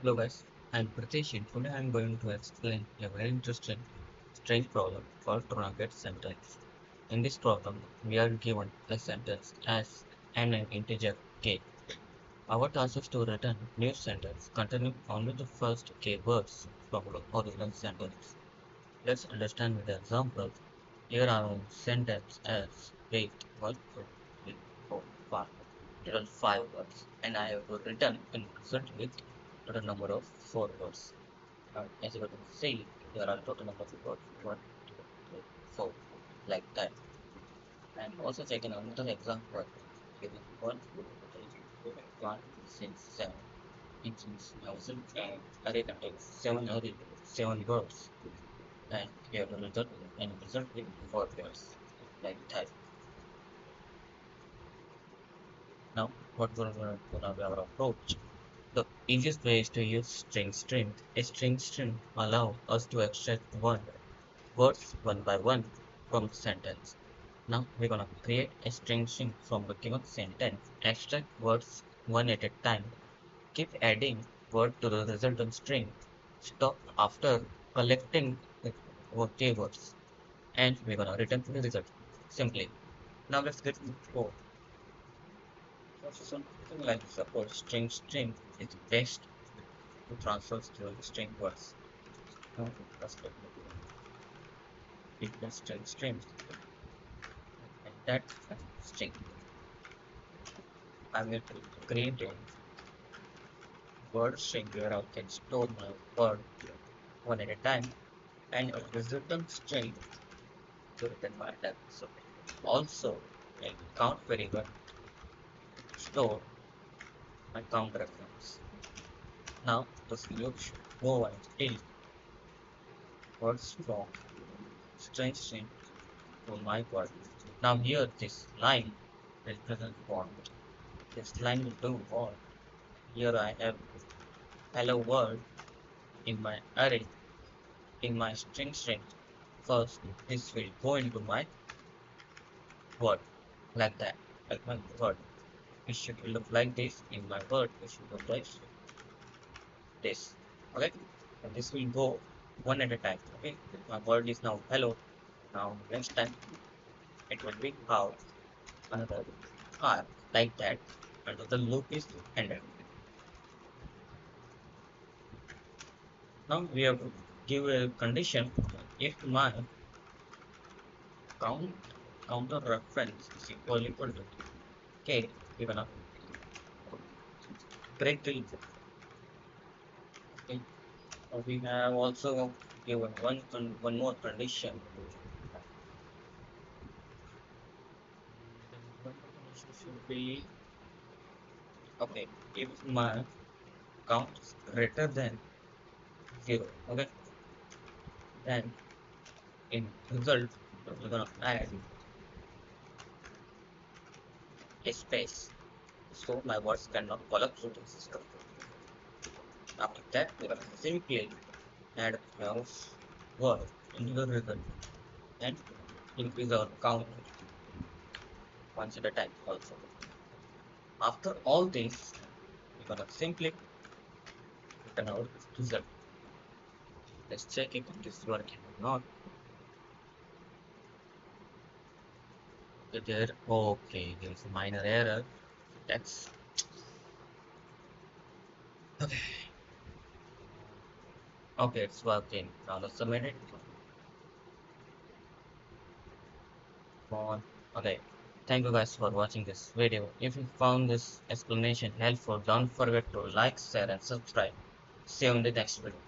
Hello guys, I'm Pritesh and today I'm going to explain a very interesting string problem called Truncate Sentence. In this problem, we are given a sentence as and an integer k. Our task is to return new sentence containing only the first k words from the original sentence. Let's understand with the example. Here our sentence as wait 1, 2, 3, 4, 5. There are 5 words and I have to return in result with total number of 4 words. As you can see, there are total number of words 1, 2, 3, 4, like that. And also check another example. Given 1, 2, 3, 1, 6, 7. Instance array contains 7 words, and we have the result and result with 4 words, like that. Now, what will be our approach? The easiest way is to use string stream. A string stream allows us to extract words one by one from the sentence. Now we're gonna create a string string from the given sentence, extract words one at a time, keep adding word to the resultant string, stop after collecting the keywords, and we're gonna return the result simply. Now let's get to the code. So something like suppose string is best to transfer to string words. Now let's get equals string and that string. I'm going to create a word string where I can store my word one at a time and a resultant string to return my data. So also a count variable store my count reference. Now this loop should go and take words from string to my word. Now here this line represents what? This line will do what? Here I have hello world in my array in my string. First, this will go into my word like that, like my word. It should look like this in my word. It should look like this. Okay, and this will go one at a time. Okay, my word is now hello. Now next time it will be how another car like that. And the loop is ended. Now we have to give a condition if my count counter reference is equal to k given up break the loop. Okay. We have also given one more condition. One condition should be okay if my count is greater than 0. Okay, then in result we're gonna add a space so my words cannot collapse into the system. After that, we're gonna simply add a word into the result and increase our count once at a time also. After all this, we're gonna simply return our result. Let's check if it is working or not. Okay, there's a minor error. That's okay. Okay, it's working. Now let's submit it. On. Okay. Thank you guys for watching this video. If you found this explanation helpful, don't forget to like, share, and subscribe. See you in the next video.